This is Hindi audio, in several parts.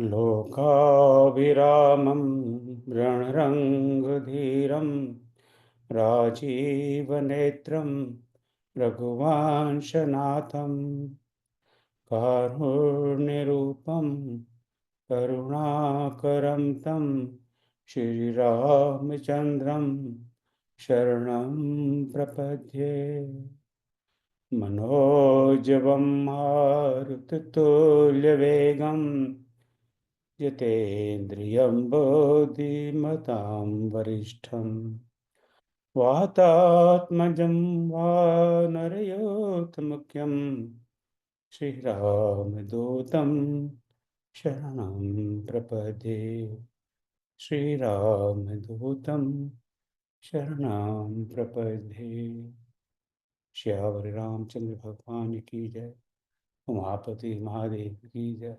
लोकाभिरामं रणरङ्गधीरं राजीवनेत्रं रघुवंशनाथं कारुण्यरूपं करुणाकरं तं श्रीरामचन्द्रं शरणं प्रपद्ये। मनोजवं मारुततुल्यवेगं जितेन्द्रियं बुद्धिमतां वरिष्ठं वातात्मजं वानरयोत्तमख्यं श्रीरामदूतं शरणं प्रपद्ये। श्रीरामदूतं शरणं प्रपद्ये। श्यावरि रामचंद्र भगवान की जय। उमापति महादेव की जय।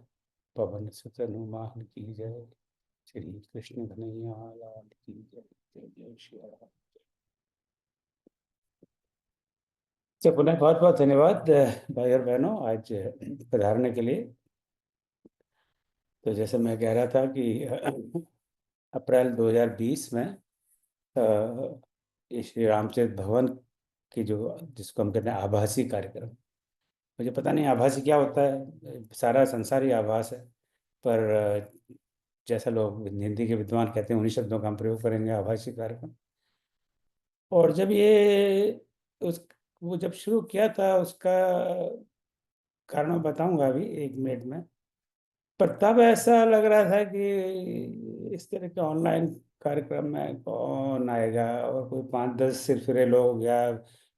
पवन सुत हनुमान की जय। श्री कृष्ण कन्हैया लाल की जय। जय जय श्री राम। तो पुनः बहुत बहुत धन्यवाद भाई और बहनों आज पधारने के लिए। तो जैसे मैं कह रहा था कि अप्रैल 2020 में ये श्री रामचरित भवन की जो जिसको हम कहते हैं आभासी कार्यक्रम, मुझे पता नहीं आभासी क्या होता है, सारा संसार ही आभास है। पर जैसा लोग हिंदी के विद्वान कहते हैं उन्हीं शब्दों का हम प्रयोग करेंगे, आभासी कार्यक्रम। और जब ये उस वो जब शुरू किया था उसका कारण मैं बताऊंगा अभी 1 मिनट में। पर तब ऐसा लग रहा था कि इस तरह के ऑनलाइन कार्यक्रम में कौन आएगा, और कोई 5-10 सिरफिरे लोग या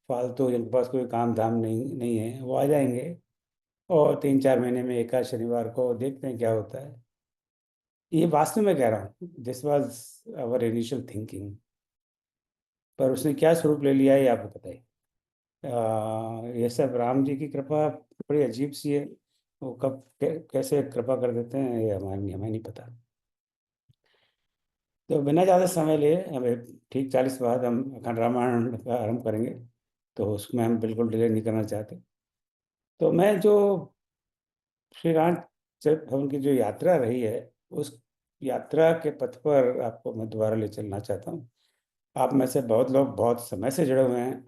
फालतू जिनके पास कोई काम धाम नहीं है वो आ जाएंगे, और 3-4 महीने में एक आध शनिवार को देखते हैं क्या होता है। ये वास्तव में कह रहा हूँ, this was our initial thinking. पर उसने क्या स्वरूप ले लिया है ये आपको पता ही। ये सब राम जी की कृपा बड़ी अजीब सी है। वो कब कैसे कृपा कर देते हैं ये हमें नहीं पता। तो बिना ज़्यादा समय लिए हमें ठीक 40 बाद हम अखंड रामायण का आरंभ करेंगे। तो उसमें हम बिल्कुल डिले नहीं करना चाहते। तो मैं जो श्री राम चरित भवन की जो यात्रा रही है, उस यात्रा के पथ पर आपको मैं दोबारा ले चलना चाहता हूँ। आप में से बहुत लोग बहुत समय से जुड़े हुए हैं।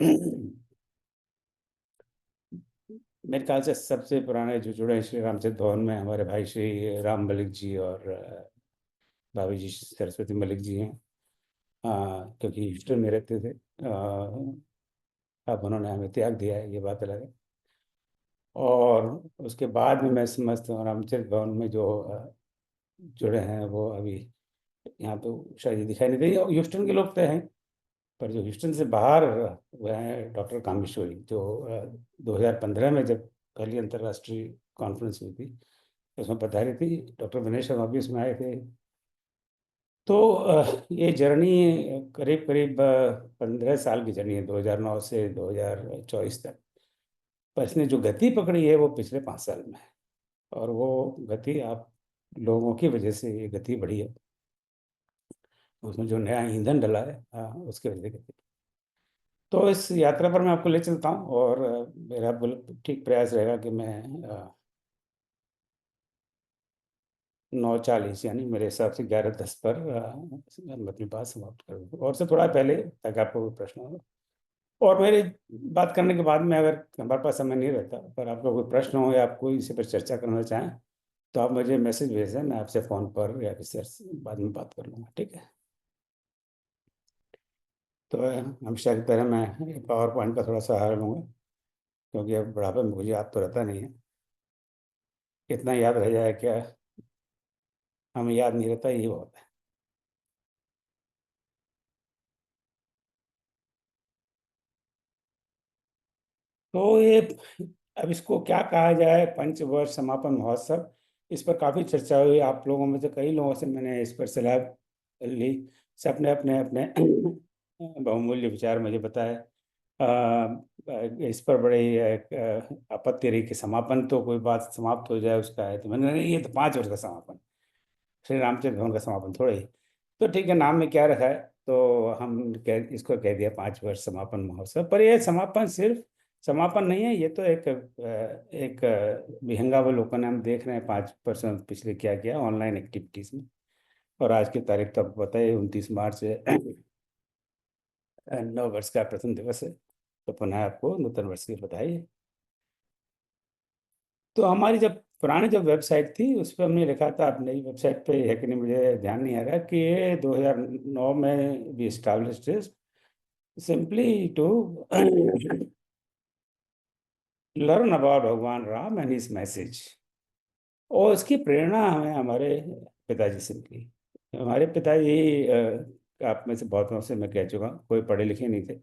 मेरे ख्याल से सबसे पुराने जो जुड़े हैं श्री रामचरित भवन में हमारे भाई श्री राम मलिक जी और भाभी जी सरस्वती मलिक जी हैं। क्योंकि ह्यूस्टन में रहते थे। अब उन्होंने हमें त्याग दिया है, ये बात अलग है। और उसके बाद में मैं समझता हूँ रामचरित भवन में जो जुड़े हैं वो अभी यहाँ तो शायद ये दिखाई नहीं देगी। ह्यूस्टन के लोग तो हैं, पर जो ह्यूस्टन से बाहर वो हैं डॉक्टर कामेश्वरी, जो 2015 में जब पहली अंतर्राष्ट्रीय कॉन्फ्रेंस हुई थी उसमें पधारी थी। डॉक्टर दिनेश शर्मा भी उसमें आए थे। तो ये जर्नी करीब करीब 15 साल की जर्नी है, 2009 से 2024 तक। पर इसने जो गति पकड़ी है वो पिछले 5 साल में है। और वो गति आप लोगों की वजह से ये गति बढ़ी है। उसमें जो नया ईंधन डला है उसके वजह से गति। तो इस यात्रा पर मैं आपको ले चलता हूँ, और मेरा ठीक प्रयास रहेगा कि मैं 9:40 यानी मेरे हिसाब से 11:10 पर मैं अपनी बात समाप्त कर दूँ, और से थोड़ा पहले, ताकि आपको कोई प्रश्न हो। और मेरी बात करने के बाद में अगर हमारे पास समय नहीं रहता, पर आपका कोई प्रश्न हो या आप कोई इसी पर चर्चा करना चाहें, तो आप मुझे मैसेज भेज दें, मैं आपसे फ़ोन पर या किसी से बाद में बात कर लूँगा, ठीक है। तो हम शायद पहले मैं पावर पॉइंट का थोड़ा सहारा लूँगा, क्योंकि अब बुढ़ापे में मुझे याद तो रहता नहीं है। कितना याद रह जाए क्या, हमें याद नहीं रहता, यही बहुत है। तो ये अब इसको क्या कहा जाए, पंचवर्ष समापन महोत्सव, इस पर काफ़ी चर्चा हुई। आप लोगों में से कई लोगों से मैंने इस पर सलाह ली। सबने अपने अपने बहुमूल्य विचार मुझे बताए। इस पर बड़े आपत्ति रही कि समापन तो कोई बात समाप्त हो जाए उसका है। तो मैंने नहीं, ये तो 5 वर्ष का समापन, श्री रामचंद्र भवन का समापन थोड़ा ही। तो ठीक है, नाम में क्या रखा है, तो हम इसको कह दिया 5 वर्ष समापन महोत्सव। पर यह समापन सिर्फ समापन नहीं है, ये तो एक विहंगावलोकन हम देख रहे हैं 5% पिछले क्या किया ऑनलाइन एक्टिविटीज में। और आज की तारीख तो आपको पता है 29 मार्च है। नव वर्ष का प्रथम दिवस है। तो पुनः आपको नूतन वर्ष की बधाई। तो हमारी जब पुरानी जब वेबसाइट थी उस पर हमने लिखा था, अब नई वेबसाइट पे है कि नहीं मुझे ध्यान नहीं आ रहा, कि ये 2009 में भी established simply to learn about Bhagwan Ram and his message. और उसकी प्रेरणा हमें हमारे पिताजी से मिली। हमारे पिताजी आप में से बहुतों से मैं कह चुका हूँ, कोई पढ़े लिखे नहीं थे।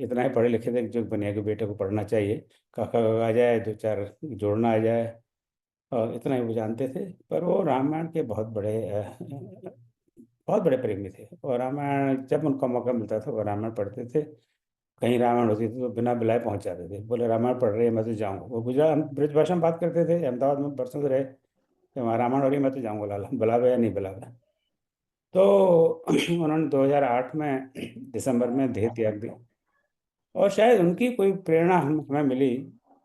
इतना ही पढ़े लिखे थे कि जो दुनिया के बेटे को पढ़ना चाहिए, काका आ जाए, दो चार जोड़ना आ जाए, और इतना ही वो जानते थे। पर वो रामायण के बहुत बड़े प्रेमी थे। और रामायण जब उनका मौका मिलता था वो रामायण पढ़ते थे। कहीं रामायण होती थी तो बिना बुलाए पहुंच जाते थे, बोले रामायण पढ़ रहे हैं मैं तो जाऊँगा। वो गुजरात हम ब्रज भाषा में बात करते थे, अहमदाबाद में बरसों से रहे, कि वहाँ रामायण हो रही है, मैं तो जाऊँगा, लाला बुलावे या नहीं बुलावे। तो उन्होंने 2008 में दिसंबर में देह त्याग दिया। और शायद उनकी कोई प्रेरणा हमें मिली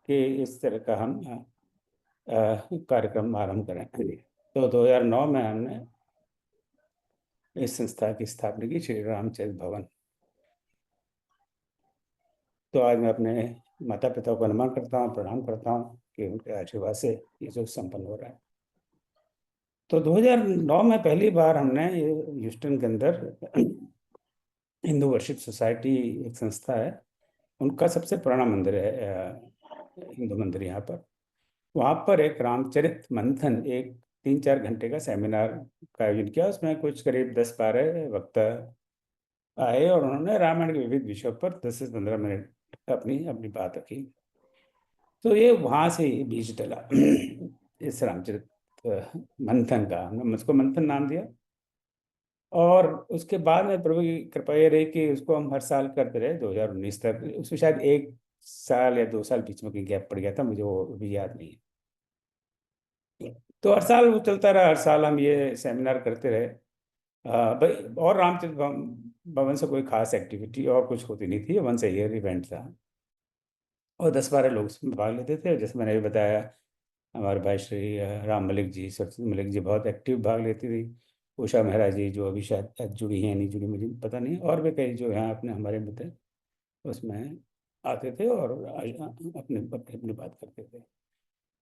कि इस तरह का हम कार्यक्रम आरंभ करें। तो 2009 में हमने इस संस्था की स्थापना की, श्री रामचरित भवन। तो आज मैं अपने माता पिता को नमन करता हूँ, प्रणाम करता हूँ कि उनके आशीर्वाद से ये जो संपन्न हो रहा है। तो 2009 में पहली बार हमने ये ह्यूस्टन के अंदर हिंदू वर्शिप सोसाइटी एक संस्था है, उनका सबसे पुराना मंदिर है, हिंदू मंदिर यहाँ पर। वहाँ पर एक रामचरित मंथन, एक 3-4 घंटे का सेमिनार का आयोजन किया। उसमें कुछ करीब 10-12 वक्ता आए और उन्होंने रामायण के विविध विषयों पर 10 से 15 मिनट अपनी अपनी बात रखी। तो ये वहाँ से ही बीज डला इस रामचरित मंथन का, हमने उसको मंथन नाम दिया। और उसके बाद में प्रभु की कृपा ये रही कि उसको हम हर साल करते रहे 2019 तक। उसमें शायद 1 साल या 2 साल बीच में कहीं गैप पड़ गया था, मुझे वो भी याद नहीं है। तो हर साल वो चलता रहा, हर साल हम ये सेमिनार करते रहे। भाई, और रामचरित भवन से कोई खास एक्टिविटी और कुछ होती नहीं थी, वन से ईयर इवेंट था। और 10-12 लोग इसमें भाग लेते थे, जैसे मैंने भी बताया। हमारे भाई श्री राम मलिक जी, सरस्वती मलिक जी बहुत एक्टिव भाग लेती थी। उषा मेहरा जी जो अभी शायद जुड़ी हैं नहीं जुड़ी मुझे पता नहीं, और भी कई जो हैं अपने हमारे मित्र उसमें आते थे और अपने अपनी अपनी बात करते थे।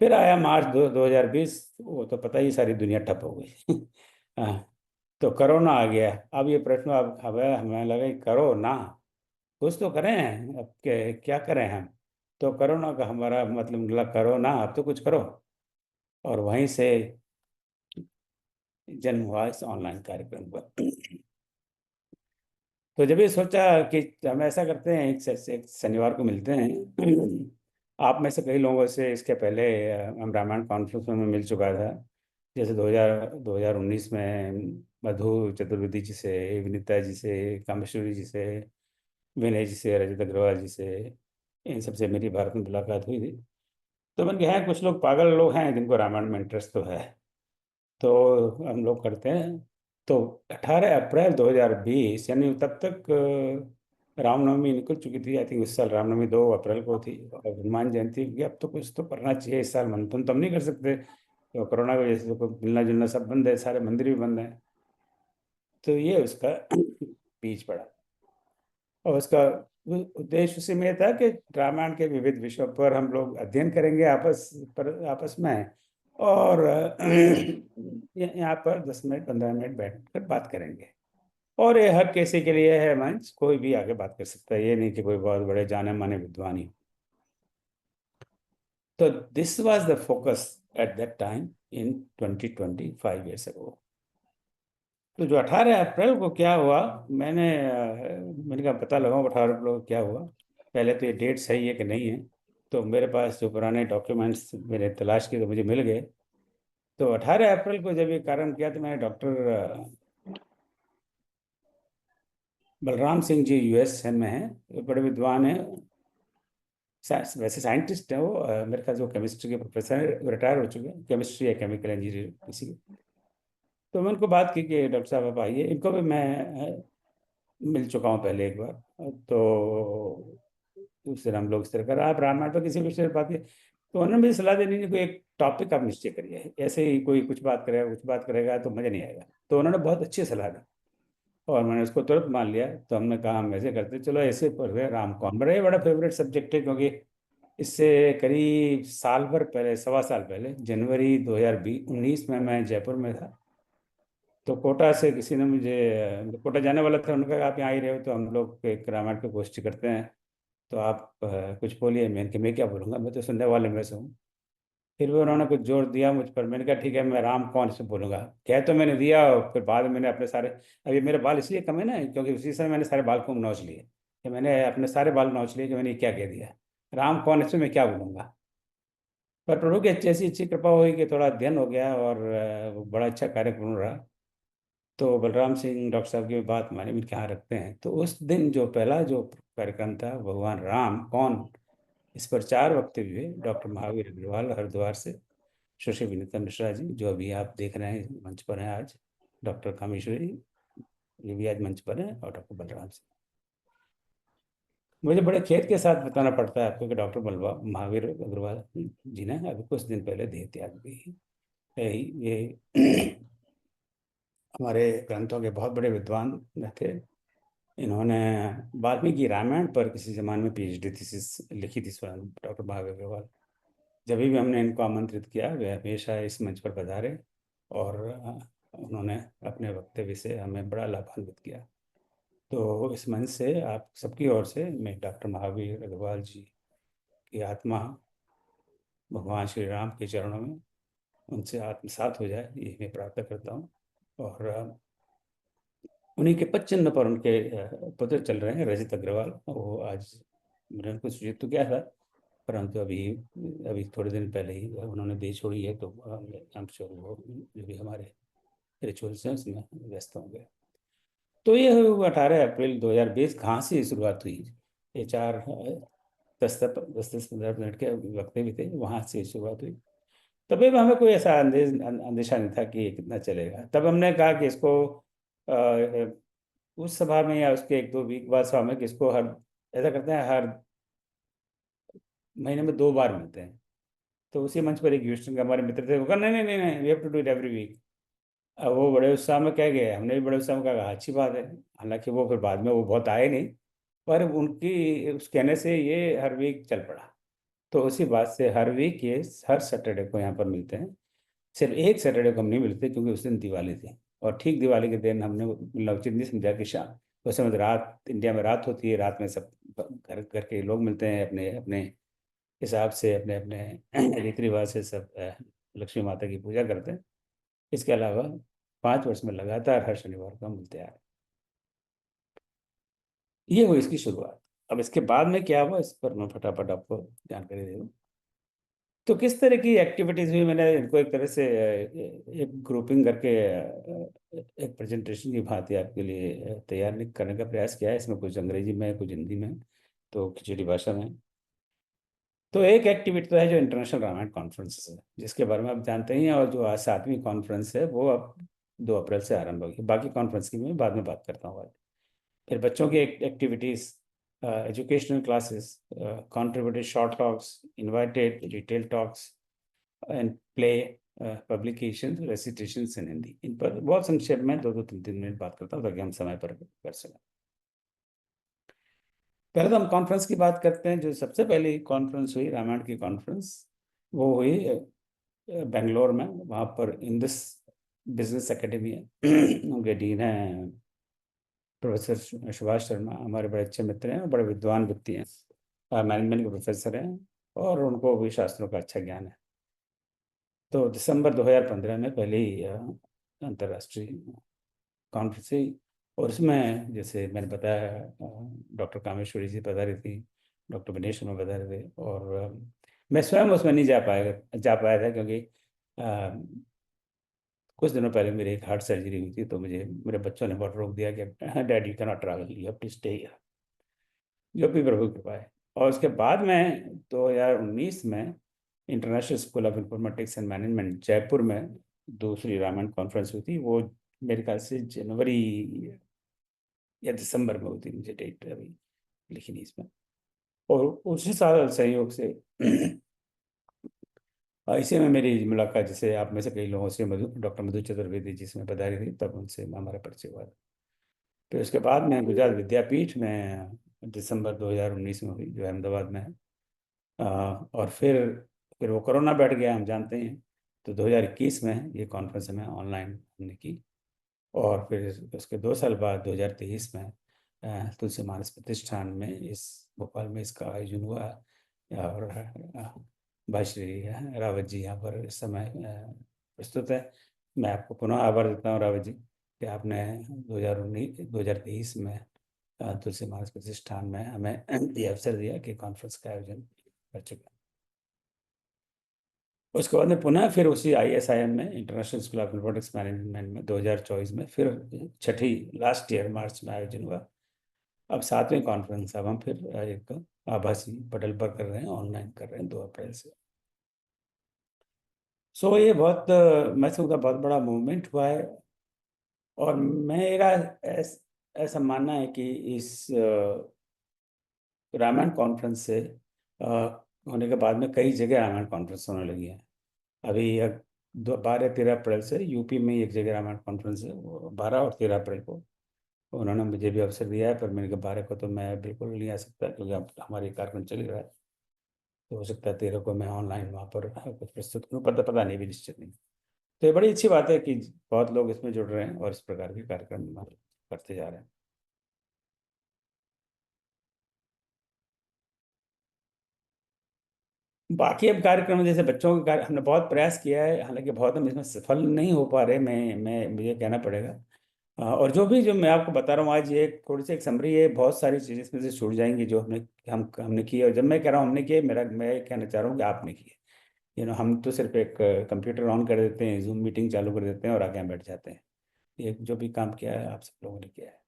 फिर आया मार्च 2020, वो तो पता ही सारी दुनिया ठप हो गई। हाँ, तो कोरोना आ गया। अब ये प्रश्न अब हमें हमें लगा कि करो ना, कुछ तो करें। अब क्या करें हम। तो कोरोना का हमारा मतलब निकला, करो ना, अब तो कुछ करो। और वहीं से जन्म हुआ इस ऑनलाइन कार्यक्रम का। तो जब ये सोचा कि हम ऐसा करते हैं, एक शनिवार को मिलते हैं। आप में से कई लोगों से इसके पहले हम रामायण कॉन्फ्रेंस में मिल चुका था। जैसे 2019 में मधु चतुर्वेदी जी से, विनीता जी से, कामेश्वरी जी से, विनय जी से, रजत अग्रवाल जी से, इन सबसे मेरी भारत में मुलाकात हुई थी। तो मैंने कहा है कुछ लोग पागल लोग हैं जिनको रामायण में इंटरेस्ट तो है, तो हम लोग करते हैं। तो 18 अप्रैल 2020, यानी तब तक रामनवमी निकल चुकी थी। आई थिंक इस साल रामनवमी 2 अप्रैल को थी, और हनुमान जयंती की। अब तो कुछ तो करना चाहिए इस साल, मंथन तो हम नहीं कर सकते, तो कोरोना की वजह से तो मिलना जुलना सब बंद है, सारे मंदिर भी बंद हैं। तो ये उसका बीज पड़ा। और उसका उद्देश्य उसी में था कि रामायण के विविध विषयों पर हम लोग अध्ययन करेंगे आपस में। और यहाँ पर 10 मिनट 15 मिनट बैठ कर बात करेंगे। और ये हर किसी के लिए है मंच, कोई भी आगे बात कर सकता है, ये नहीं कि कोई बहुत बड़े जाने माने विद्वान ही। तो this was the focus at that time in 2020, 5 years ago। तो जो 18 अप्रैल को क्या हुआ, मैंने कहा पता लगाऊं 18 अप्रैल को क्या हुआ। पहले तो ये डेट सही है कि नहीं है। तो मेरे पास जो पुराने डॉक्यूमेंट्स मैंने तलाश किए तो मुझे मिल गए। तो 18 अप्रैल को जब ये कार्य किया तो मैंने डॉक्टर बलराम सिंह जी यूएस में हैं, वो बड़े विद्वान हैं। वैसे साइंटिस्ट हैं वो, मेरे ख्याल से वो केमिस्ट्री के प्रोफेसर हैं, रिटायर हो चुके हैं, केमिस्ट्री या केमिकल इंजीनियर किसी के। तो मैं उनको बात की कि डॉक्टर साहब आप आइए। इनको भी मैं मिल चुका हूँ पहले एक बार। तो उससे हम लोग इस तरह कर, आप रामायण पर किसी विषय पर बात की, तो उन्होंने मुझे सलाह देनी कि कोई एक टॉपिक आप निश्चय करिए, ऐसे ही कोई कुछ बात करेगा तो मजा नहीं आएगा। तो उन्होंने बहुत अच्छी सलाह दी और मैंने उसको तुरंत मान लिया। तो हमने कहा हम ऐसे करते, चलो ऐसे पढ़ रहे राम कौन, मेरा ये बड़ा फेवरेट सब्जेक्ट है, क्योंकि इससे करीब साल भर पहले, 1.25 साल पहले, जनवरी 2019 में मैं जयपुर में था। तो कोटा से किसी ने मुझे, कोटा जाने वाला था, उन्होंने कहा आप यहाँ ही रहे हो तो हम लोग एक रामायण की गोष्ठी करते हैं, तो आप कुछ बोलिए। मैंने कहा मैं क्या बोलूँगा, मैं तो सुनने वाले में से हूँ। फिर भी उन्होंने कुछ जोर दिया मुझ पर, मैंने कहा ठीक है, मैं राम कौन से बोलूँगा। कह तो मैंने दिया, और फिर बाद में मैंने अपने सारे, अभी मेरे बाल इसलिए कम है ना, क्योंकि उसी समय मैंने सारे बाल को नोच लिए, कि मैंने अपने सारे बाल नोच लिए कि मैंने क्या कह दिया, राम कौन से मैं क्या बोलूँगा। पर प्रभु की अच्छी ऐसी अच्छी कृपा हुई कि थोड़ा अध्ययन हो गया, और बड़ा अच्छा कार्यक्रम रहा। तो बलराम सिंह डॉक्टर साहब की बात मानी, भी कहाँ रखते हैं। तो उस दिन जो पहला जो कार्यक्रम था, भगवान राम कौन, इस पर 4 वक्तव्य हुए। डॉक्टर महावीर अग्रवाल हरिद्वार से, सुश्री विनीता मिश्रा जी जो अभी आप देख रहे हैं मंच पर हैं आज, डॉक्टर कामेश्वरी, ये भी आज मंच पर हैं, और डॉक्टर बलराम सिंह। मुझे बड़े खेद के साथ बताना पड़ता है आपको कि डॉक्टर बलवा महावीर अग्रवाल जी ने अभी कुछ दिन पहले देह त्याग दी है। ये हमारे ग्रंथों के बहुत बड़े विद्वान थे। इन्होंने वाल्मीकि रामायण पर किसी जमाने में पीएचडी थीसिस लिखी थी, स्वयं डॉक्टर महावीर अग्रवाल। जब भी हमने इनको आमंत्रित किया, वे हमेशा इस मंच पर पधारे, और उन्होंने अपने वक्तव्य से हमें बड़ा लाभान्वित किया। तो इस मंच से आप सबकी ओर से मैं डॉक्टर महावीर अग्रवाल जी की आत्मा भगवान श्री राम के चरणों में उनसे आत्मसात हो जाए, ये मैं प्रार्थना करता हूँ। और उन्हीं के पच्चीन पर उनके पुत्र चल रहे हैं, रजत अग्रवाल। वो आज मैंने उनको सूचित तो किया था, परंतु अभी अभी थोड़े दिन पहले ही उन्होंने देह छोड़ी है। तो हम श्योर वो जो भी हमारे रिचुअल्स हैं उसमें व्यस्त होंगे। तो ये 18 अप्रैल 2020 कहाँ से शुरुआत हुई, ये 10-15 मिनट के वक्त भी थे, वहाँ से शुरुआत हुई। तभी भी हमें कोई ऐसा अंदेशा नहीं था कि ये कितना चलेगा। तब हमने कहा कि इसको उस सभा में या उसके 1-2 वीक बाद सभा में, कि इसको हर, ऐसा करते हैं हर महीने में 2 बार मिलते हैं। तो उसी मंच पर एक ह्यूस्टन के हमारे मित्र थे, वो कहा नहीं नहीं नहीं नहीं, we have to do it every week. अब वो बड़े उत्साह में कह गए, हमने भी बड़े उत्साह में कहा अच्छी बात है। हालांकि वो फिर बाद में वो बहुत आए नहीं, पर उनकी उस कहने से ये हर वीक चल पड़ा। तो उसी बात से हर वीक ये हर सैटरडे को यहाँ पर मिलते हैं। सिर्फ एक सैटरडे को हम नहीं मिलते, क्योंकि उस दिन दिवाली थी, और ठीक दिवाली के दिन हमने मतलब उचित नहीं समझा कि शाम, उस समय तो रात, इंडिया में रात होती है, रात में सब घर घर के लोग मिलते हैं, अपने अपने हिसाब से, अपने अपने रीति रिवाज से सब लक्ष्मी माता की पूजा करते हैं। इसके अलावा 5 वर्ष में लगातार हर शनिवार को हम मिलते आ रहे हैं। ये हुई इसकी शुरुआत। अब इसके बाद में क्या हुआ, इस पर मैं फटाफट आपको जानकारी दे दूँ। तो किस तरह की एक्टिविटीज हुई, मैंने इनको एक तरह से एक ग्रुपिंग करके एक प्रेजेंटेशन की भांति आपके लिए तैयार करने का प्रयास किया है। इसमें कुछ अंग्रेजी में है, कुछ हिंदी में है, तो खिचड़ी भाषा में। तो एक एक्टिविटी तो है जो इंटरनेशनल रामायण कॉन्फ्रेंस है, जिसके बारे में आप जानते ही हैं, और जो आज 7वीं कॉन्फ्रेंस है वो अब 2 अप्रैल से आरंभ होगी। बाकी कॉन्फ्रेंस की मैं बाद में बात करता हूँ आज। फिर बच्चों की activities, educational classes, contributed short talks, invited detail talks and play, publication, recitations in Hindi. इन पर बहुत संक्षेप में 2-3 मिनट बात करता हूँ, ताकि हम समय पर कर सकें। पहले तो हम कॉन्फ्रेंस की बात करते हैं। जो सबसे पहली कॉन्फ्रेंस हुई, रामायण की कॉन्फ्रेंस, वो हुई बेंगलोर में। वहाँ पर इंडस बिजनेस एकेडमी है, उनके डीन हैं प्रोफेसर सुभाष शर्मा, हमारे बड़े अच्छे मित्र हैं और बड़े विद्वान व्यक्ति हैं, मैनेजमेंट के प्रोफेसर हैं, और उनको भी शास्त्रों का अच्छा ज्ञान है। तो दिसंबर 2015 में पहली अंतर्राष्ट्रीय कॉन्फ्रेंस हुई, और इसमें जैसे मैंने बताया डॉक्टर कामेश्वरी जी पधारी थी, डॉक्टर गणेश शर्मा पधारे थे, और मैं स्वयं उसमें नहीं जा पाया था, क्योंकि कुछ दिनों पहले मेरी एक हार्ट सर्जरी हुई थी। तो मुझे मेरे बच्चों ने बहुत रोक दिया कि dad you cannot travel, you have to stay here, जो भी प्रभु की कृपा है। और उसके बाद में 2019 में international school of informatics and management Jaipur में दूसरी रामायण कॉन्फ्रेंस हुई थी। वो मेरे ख्याल से जनवरी या दिसंबर में हुई थी, मुझे डेट अभी लिखी नहीं इसमें। और उसी साल संयोग से इसी में मेरी मुलाकात, जैसे आप में से कई लोगों से, डॉक्टर मधु चतुर्वेदी जिसमें पधारी थी, तब उनसे हमारा परिचय हुआ। फिर उसके बाद मैं गुजरात विद्यापीठ में दिसंबर 2019 में हुई, जो अहमदाबाद में है। और फिर वो कोरोना बैठ गया, हम जानते हैं। तो 2021 में ये कॉन्फ्रेंस हमें ऑनलाइन हमने की। और फिर उसके 2 साल बाद 2023 में तुलसी मानस प्रतिष्ठान में इस भोपाल में इसका आयोजन हुआ। और भाई श्री रावत जी यहाँ पर इस समय प्रस्तुत है। मैं आपको पुनः आभार देता हूँ रावत जी कि आपने 2023 में तुलसी मानस प्रतिष्ठान में हमें ये अवसर दिया कि कॉन्फ्रेंस का आयोजन कर चुके हैं। उसके बाद में पुनः फिर उसी ISIM में, international school of informatics management में 2024 में फिर छठी लास्ट ईयर मार्च में आयोजन हुआ। अब 7वीं कॉन्फ्रेंस अब हम फिर एक आभासी पटल पर कर रहे हैं, ऑनलाइन कर रहे हैं 2 अप्रैल से। सो ये बहुत मैं समझता बहुत बड़ा मूवमेंट हुआ है। और मेरा ऐसा मानना है कि इस रामायण कॉन्फ्रेंस से अ, होने के बाद में कई जगह रामायण कॉन्फ्रेंस होने लगी है। अभी 12-13 अप्रैल से यूपी में एक जगह रामायण कॉन्फ्रेंस है, वो 12 और 13 अप्रैल को उन्होंने मुझे भी अवसर दिया है। पर मैंने कहा 12 को तो मैं बिल्कुल नहीं आ सकता, क्योंकि अब हमारी कार्यक्रम चल ही रहा है। तो हो सकता है 13 को मैं ऑनलाइन वहाँ पर कुछ प्रस्तुत करूँ, पता नहीं, भी निश्चित नहीं। तो ये बड़ी अच्छी बात है कि बहुत लोग इसमें जुड़ रहे हैं और इस प्रकार के कार्यक्रम करते जा रहे हैं। बाकी अब कार्यक्रम जैसे बच्चों के कार्य हमने बहुत प्रयास किया है, हालांकि बहुत हम इसमें सफल नहीं हो पा रहे, मैं मुझे कहना पड़ेगा। और जो मैं आपको बता रहा हूँ आज, ये थोड़ी सी एक समरी है, बहुत सारी चीज़ें इसमें से छूट जाएंगी जो हमने की है। और जब मैं कह रहा हूँ हमने किए, मैं ये कहना चाह रहा हूँ कि आपने किए। हम तो सिर्फ एक कंप्यूटर ऑन कर देते हैं, जूम मीटिंग चालू कर देते हैं और आगे हम बैठ जाते हैं। ये जो भी काम किया है आप सब लोगों ने किया है।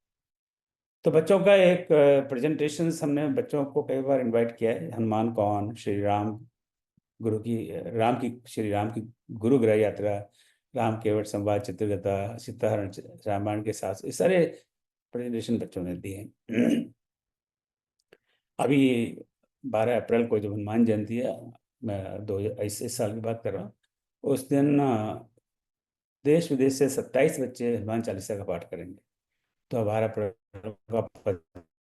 तो बच्चों का एक प्रेजेंटेशन हमने बच्चों को कई बार इनवाइट किया है। हनुमान कौन, श्री राम गुरु की राम की श्री राम की गुरु ग्रह यात्रा, राम केवट संवाद, चित्रगता, सीताहरण, रामायण के साथ ये सारे प्रेजेंटेशन बच्चों ने दिए हैं। अभी 12 अप्रैल को जब हनुमान जयंती है, मैं 2021 साल की बात कर रहा हूँ, उस दिन देश विदेश से 27 बच्चे हनुमान चालीसा का पाठ करेंगे। तो 12 अप्रैल का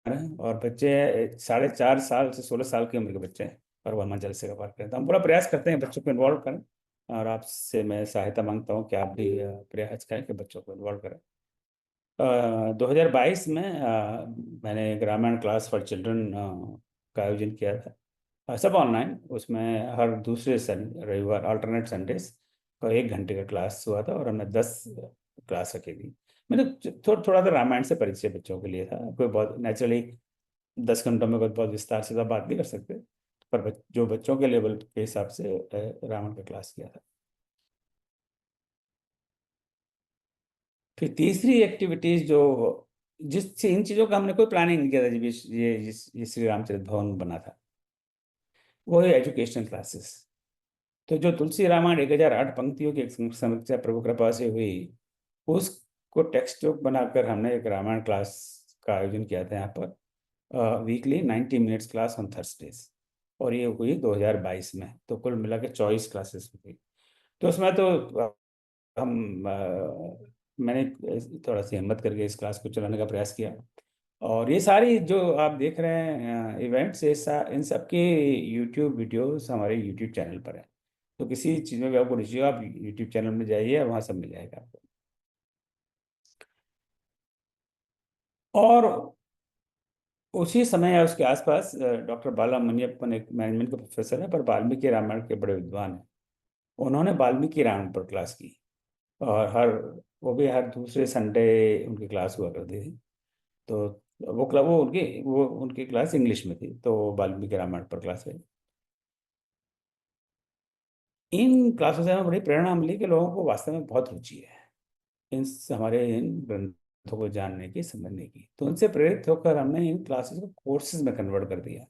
है, और बच्चे 4.5 साल से 16 साल की उम्र के बच्चे हैं, और वो हनुमान चालीसा का पाठ करें। तो हम पूरा प्रयास करते हैं बच्चों को इन्वॉल्व करें। और आपसे मैं सहायता मांगता हूँ कि आप भी प्रयास करें कि बच्चों को इन्वॉल्व करें। 2022 में मैंने एक रामायण क्लास फॉर चिल्ड्रन का आयोजन किया था। सब ऑनलाइन, उसमें हर दूसरे रविवार, अल्टरनेट संडेज को 1 घंटे का क्लास हुआ था, और हमने 10 क्लास रखी थी। मैंने थोड़ा सा रामायण से परिचय बच्चों के लिए था। कोई बहुत नेचुरली 10 घंटों में कोई बहुत विस्तार से तो बात नहीं कर सकते, पर जो बच्चों के लेवल के हिसाब से रामायण का क्लास किया था। फिर तीसरी एक्टिविटीज जो, जिससे इन चीज़ों का हमने कोई प्लानिंग नहीं किया था, जब ये श्री रामचरित भवन बना था, वो है एजुकेशनल क्लासेस। तो जो तुलसी रामायण 1008 पंक्तियों की एक समीक्षा प्रभु कृपा से हुई, उसको टेक्स्ट बुक बनाकर हमने एक रामायण क्लास का आयोजन किया था यहाँ पर, weekly 90 minutes class on Thursdays. और ये हुई 2022 में। तो कुल मिला के 24 क्लासेस हुई। तो उसमें तो मैंने थोड़ा सी हिम्मत करके इस क्लास को चलाने का प्रयास किया। और ये सारी जो आप देख रहे हैं इवेंट्स, इन सब के यूट्यूब वीडियोस हमारे यूट्यूब चैनल पर है। तो किसी चीज़ में भी आपको रुचि हो, आप यूट्यूब चैनल में जाइए, वहाँ सब मिल जाएगा आपको। और उसी समय या उसके आसपास डॉक्टर बाला मुनियप्पन एक मैनेजमेंट के प्रोफेसर हैं, पर वाल्मीकि रामायण के बड़े विद्वान हैं। उन्होंने वाल्मीकि रामायण पर क्लास की। और वो भी हर दूसरे संडे उनकी क्लास हुआ करती थी। तो वो उनकी क्लास इंग्लिश में थी, तो वाल्मीकि रामायण पर क्लास है। इन क्लासों से हमें बड़ी प्रेरणा मिली कि लोगों को वास्तव में बहुत रुचि है हमारे इन ग्रंथों को जानने की, समझने की। तो उनसे प्रेरित होकर हमने इन क्लासेस को कोर्सेज में कन्वर्ट कर दिया।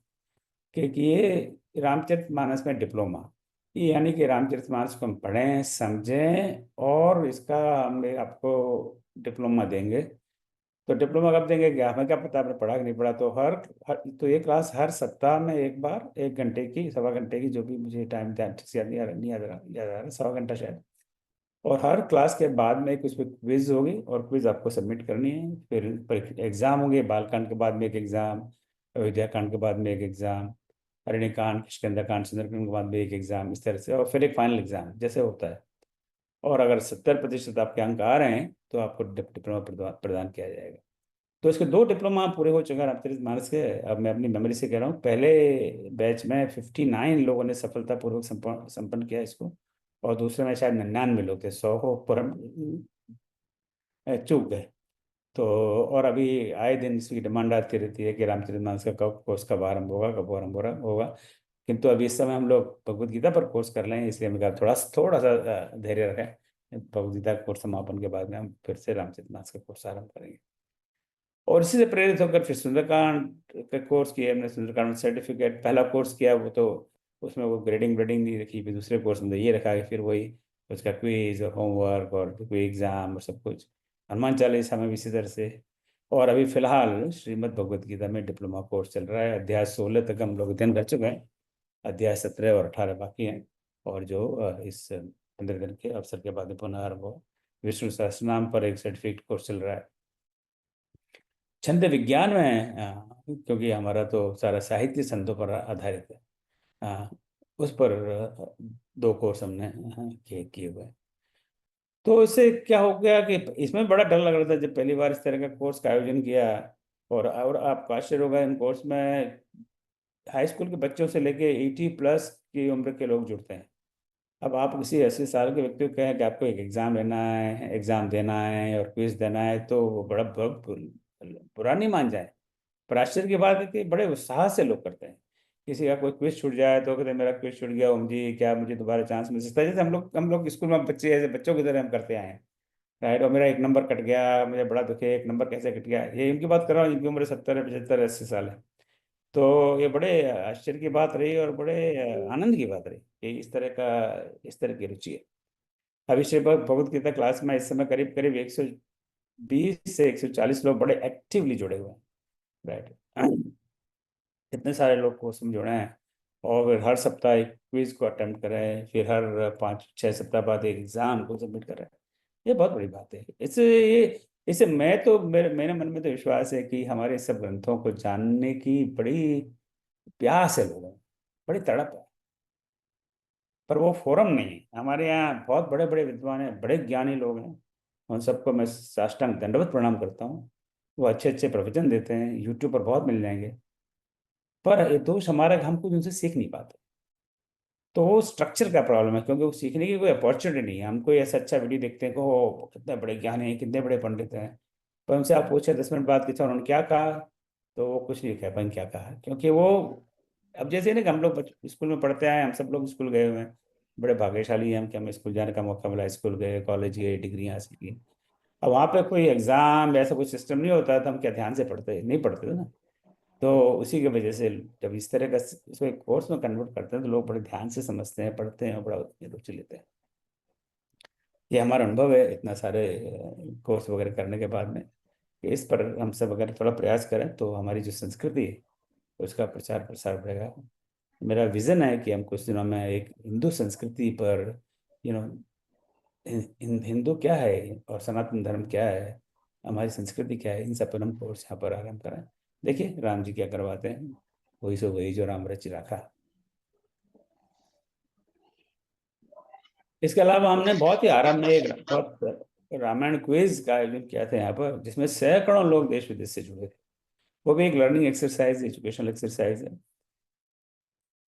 क्योंकि ये रामचरितमानस में डिप्लोमा, ये यानी कि रामचरितमानस को हम पढ़ें, समझें, और इसका हम आपको डिप्लोमा देंगे तो डिप्लोमा कब देंगे क्या, हमें क्या पता आपने पढ़ा कि नहीं पढ़ा। तो तो ये क्लास हर सप्ताह में एक बार, 1 घंटे की, सवा घंटे की, जो भी मुझे टाइम ध्यान से याद नहीं आ रहा, याद आ रहा, सवा घंटा शायद। और हर क्लास के बाद में कुछ क्विज होगी, और क्विज आपको सबमिट करनी है। फिर एग्जाम होंगे, बालकांड के बाद में एक एग्जाम, अयोध्या कांड के बाद में एक एग्जाम, अरण्य कांड, किष्किंधा कांड, सुंदरकांड के बाद में एक एग्जाम, इस तरह से, और फिर एक फाइनल एग्जाम जैसे होता है। और अगर 70% आपके अंक आ रहे हैं तो आपको डिप्लोमा प्रदान किया जाएगा। तो इसके 2 डिप्लोमा पूरे हो चुके हैं रामचरित मानस के। अब मैं अपनी मेमोरी से कह रहा हूँ, पहले बैच में 59 लोगों ने सफलतापूर्वक संपन्न किया इसको, और दूसरे में शायद 99 लोग थे, 100 को पर चूक गए। तो और अभी आए दिन इसकी डिमांड आती रहती है कि रामचरित मानस का कब कोर्स कब आरंभ होगा, कब आरंभ हो रहा होगा। किंतु अभी इस समय हम लोग भगवत गीता पर कोर्स कर रहे हैं, इसलिए हमने कहा थोड़ा थोड़ा सा धैर्य रखें। भगवत गीता के कोर्स समापन के बाद में हम फिर से रामचरित मानस का कोर्स आरंभ करेंगे। और इसी से प्रेरित होकर फिर सुंदरकांड का कोर्स किया हमने। सुंदरकांड में सर्टिफिकेट, पहला कोर्स किया वो तो उसमें वो ग्रेडिंग व्रेडिंग नहीं रखी। फिर दूसरे कोर्स में तो ये रखा कि फिर वही उसका क्विज और होमवर्क और कोई एग्जाम और सब कुछ। हनुमान चालीसा में भी इसी तरह से। और अभी फिलहाल श्रीमद् भगवत गीता में डिप्लोमा कोर्स चल रहा है, अध्याय 16 तक हम लोग अध्ययन कर चुके हैं। अध्याय 17 और 18 बाकी हैं। और जो इस 15 दिन के अवसर के बाद में पुनः आरंभ हो। विष्णु सहस्त्रनाम पर एक सर्टिफिकेट कोर्स चल रहा है। छंद विज्ञान में क्योंकि हमारा तो सारा साहित्य संतों पर आधारित है, उस पर 2 कोर्स हमने किए हुए हैं। तो इससे क्या हो गया कि इसमें बड़ा डर लग रहा था जब पहली बार इस तरह का कोर्स का आयोजन किया। और आपको आश्चर्य होगा, इन कोर्स में हाई स्कूल के बच्चों से लेके 80+ की उम्र के लोग जुड़ते हैं। अब आप किसी 80 साल के व्यक्ति को कहें कि आपको एक एग्जाम लेना है, एग्जाम देना है और क्विज देना है, तो वो बड़ा बुरा नहीं मान जाए। पर आश्चर्य की बात है कि बड़े उत्साह से लोग करते हैं। किसी का कोई क्विज छूट जाए तो कहते हैं मेरा क्विज छूट गया ओम जी, क्या मुझे दोबारा चांस मिल सकता है। जैसे हम लोग स्कूल में बच्चे, ऐसे बच्चों की तरह हम करते आए हैं। राइट, और मेरा 1 नंबर कट गया, मुझे बड़ा दुख है, 1 नंबर कैसे कट गया। ये इनकी बात कर रहा हूँ जिनकी उम्र 70 75 80 साल है। तो ये बड़े आश्चर्य की बात रही और बड़े आनंद की बात रही कि इस तरह की रुचि है। अभिषेक भगवत गीता क्लास में इस समय करीब करीब 120 से 140 लोग बड़े एक्टिवली जुड़े हुए हैं। राइट, इतने सारे लोग कोर्स में जुड़े हैं। और फिर हर सप्ताह एक क्विज को अटेम्प्ट कर रहे हैं, फिर हर 5 6 सप्ताह बाद एक एग्जाम को सबमिट कर रहे हैं। ये बहुत बड़ी बात है। इससे मैं तो मेरे मन में तो विश्वास है कि हमारे सब ग्रंथों को जानने की बड़ी प्यास है लोगों में, बड़ी तड़प है। पर वो फोरम नहीं है। हमारे यहाँ बहुत बड़े बड़े विद्वान हैं, बड़े ज्ञानी लोग हैं, उन सबको मैं साष्टांग दंडवत प्रणाम करता हूँ। वो अच्छे अच्छे प्रवचन देते हैं, यूट्यूब पर बहुत मिल जाएंगे। पर ये दोष हमारा कि हम कुछ उनसे सीख नहीं पाते। तो वो स्ट्रक्चर का प्रॉब्लम है, क्योंकि वो सीखने की कोई अपॉर्चुनिटी नहीं है। हम कोई ऐसा अच्छा वीडियो देखते हैं कि वो कितने बड़े ज्ञानी हैं, कितने बड़े पंडित हैं, पर उनसे आप पूछे 10 मिनट बाद कि "अच्छा, उन्होंने क्या कहा", तो वो कुछ नहीं कह पाएंगे क्या कहा। क्योंकि वो अब जैसे ना कि हम लोग स्कूल में पढ़ते आए, हम सब लोग स्कूल गए हुए हैं, बड़े भाग्यशाली हैं हम कि हमें स्कूल जाने का मौका मिला, स्कूल गए, कॉलेज गए, डिग्रियां हासिल की। अब वहाँ पे कोई एग्जाम ऐसा कोई सिस्टम नहीं होता, तो हम क्या ध्यान से पढ़ते नहीं पढ़ते थे ना। तो उसी की वजह से जब इस तरह का उसको कोर्स में कन्वर्ट करते हैं तो लोग बड़े ध्यान से समझते हैं, पढ़ते हैं और बड़ा रुचि लेते हैं। ये हमारा अनुभव है इतना सारे कोर्स वगैरह करने के बाद में, कि इस पर हम सब अगर थोड़ा प्रयास करें तो हमारी जो संस्कृति है उसका प्रचार प्रसार बढ़ेगा। मेरा विजन है कि हम कुछ दिनों में एक हिंदू संस्कृति पर, नो, हिंदू क्या है और सनातन धर्म क्या है, हमारी संस्कृति क्या है, इन सब पर हम कोर्स यहाँ पर आरम्भ करें। देखिए राम जी क्या करवाते हैं, वही सो वही जो राम रच रखा। इसके अलावा हमने बहुत ही आराम में एक बहुत रामायण क्विज का आयोजन किया था यहाँ पर, जिसमें सैकड़ों लोग देश विदेश से जुड़े थे। वो भी एक लर्निंग एक्सरसाइज, एजुकेशनल एक्सरसाइज है।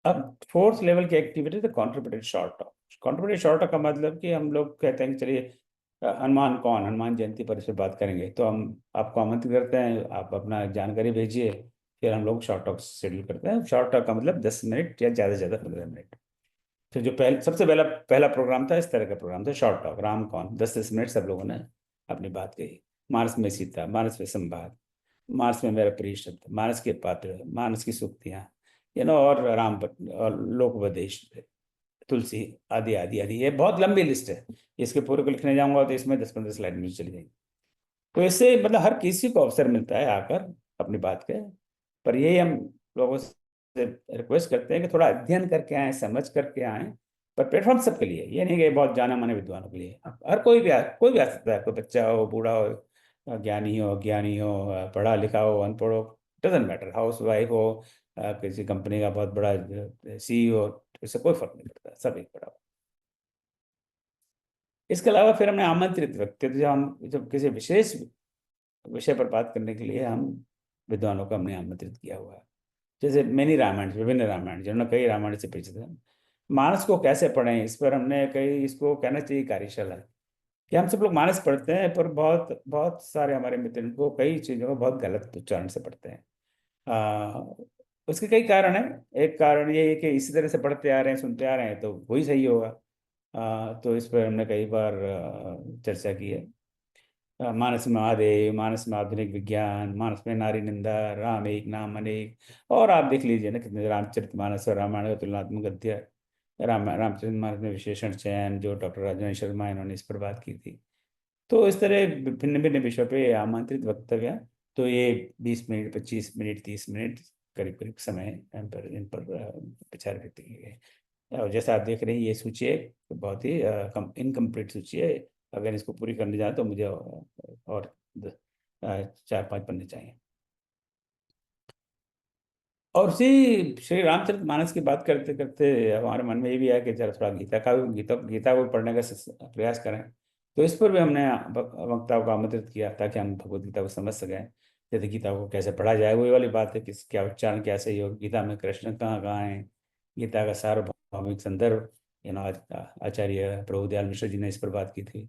अब 4th लेवल की एक्टिविटी तो contributed short talk. Contributed short talk का मतलब कि हम लोग कहते हैं कि चलिए हनुमान जयंती पर इस पर बात करेंगे, तो हम आपको आमंत्रित करते हैं, आप अपना जानकारी भेजिए, फिर हम लोग शॉर्ट टॉक शेड्यूल करते हैं। शॉर्ट टॉक का मतलब 10 मिनट या ज़्यादा से ज़्यादा 15 मिनट। तो जो सबसे पहला पहला प्रोग्राम था, इस तरह का प्रोग्राम था, शॉर्ट टॉक, राम कौन, 10 10 मिनट सब लोगों ने अपनी बात कही। मानस में सीता, मानस में संवाद, मानस में मेरा प्रिय शब्द, मानस के पात्र, मानस की सूक्तियाँ, और और लोकोपदेश, तुलसी, आदि आदि आदि। ये बहुत लंबी लिस्ट है, इसके पूरे को लिखने जाऊंगा तो इसमें 10 15 स्लाइड में चली जाएगी। तो इससे मतलब हर किसी को अवसर मिलता है आकर अपनी बात के, पर यही हम लोगों से रिक्वेस्ट करते हैं कि थोड़ा अध्ययन करके आए, समझ करके आए। पर प्लेटफॉर्म सबके लिए, ये नहीं कि बहुत जाने माने विद्वानों के लिए, हर कोई भी आ सकता है, कोई बच्चा हो, बूढ़ा हो, ज्ञानी हो, अज्ञानी हो, पढ़ा लिखा हो, अनपढ़ हो, डजेंट मैटर, हाउस वाइफ हो, किसी कंपनी का बहुत बड़ा CEO, इससे कोई फर्क नहीं पड़ता, सब एक बड़ा। इसके अलावा फिर हमने आमंत्रित व्यक्ति, जब हम जब किसी विशेष विषय पर बात करने के लिए हम विद्वानों को हमने आमंत्रित किया हुआ है। जैसे मैनी रामायण, विभिन्न रामायण, जिन्होंने कई रामायण से परिचित है, मानस को कैसे पढ़ें, इस पर हमने कई, इसको कहना चाहिए कार्यशाला, कि हम सब लोग मानस पढ़ते हैं, पर बहुत बहुत सारे हमारे मित्र इनको कई चीज़ों को बहुत गलत उच्चारण से पढ़ते हैं। आ, उसके कई कारण हैं। एक कारण ये है कि इसी तरह से पढ़ते आ रहे हैं, सुनते आ रहे हैं, तो वही सही होगा। तो इस पर हमने कई बार चर्चा की है। मानस में महादेव, मानस में आधुनिक विज्ञान, मानस में नारी निंदा, राम एक नाम अनेक, और आप देख लीजिए ना कितने रामचरितमानस और रामायण का तुलनात्मक गद्य। रामचरितमानस में विशेषण चयन, जो डॉक्टर राजेंद्र शर्मा, इन्होंने इस पर बात की थी। तो इस तरह भिन्न भिन्न विषयों पे आमंत्रित वक्तव्य। तो ये 20 मिनट, 25 मिनट, 30 मिनट करीब करीब समय इन पर विचार व्यक्त किए गए। और जैसा आप देख रहे हैं, ये सूची है बहुत ही इनकम्प्लीट सूची है। अगर इसको पूरी करने जाए तो मुझे और 4-5 पन्ने चाहिए। और उसी श्री रामचरितमानस की बात करते करते हमारे मन में ये भी आया कि जरा थोड़ा गीता को पढ़ने का प्रयास करें। तो इस पर भी हमने वक्ताओं को आमंत्रित किया, ताकि हम भगवत गीता को समझ सकें। जैसे गीता को कैसे पढ़ा जाए, वही वाली बात है, किस क्या उच्चारण, क्या सही हो, गीता में कृष्ण कहाँ कहाँ है, गीता का सार्वभौमिक संदर्भ। आचार्य प्रभुदयाल मिश्र जी ने इस पर बात की थी।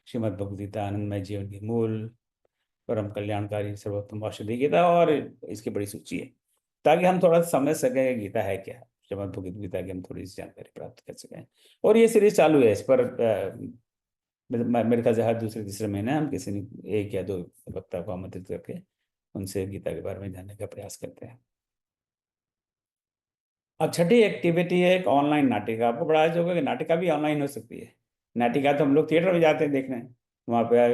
श्रीमद् भगवद गीता आनंदमय जीवन की मूल, परम कल्याणकारी, सर्वोत्तम औषधि गीता, और इसकी बड़ी सूची है, ताकि हम थोड़ा समझ सकें कि गीता है क्या। श्रीमद् भगवद गीता की हम थोड़ी सी जानकारी प्राप्त कर सकें। और ये सीरीज चालू है, इस पर मेरे ख्याल से हर दूसरे तीसरे महीने हम किसी ने 1 या 2 वक्ता को आमंत्रित करके उनसे गीता के बारे में जानने का प्रयास करते हैं। अब छठी एक्टिविटी है एक ऑनलाइन नाटिका। आपको बड़ा आज होगा कि नाटिका भी ऑनलाइन हो सकती है। नाटिका तो हम लोग थिएटर में जाते हैं देखने, वहाँ पे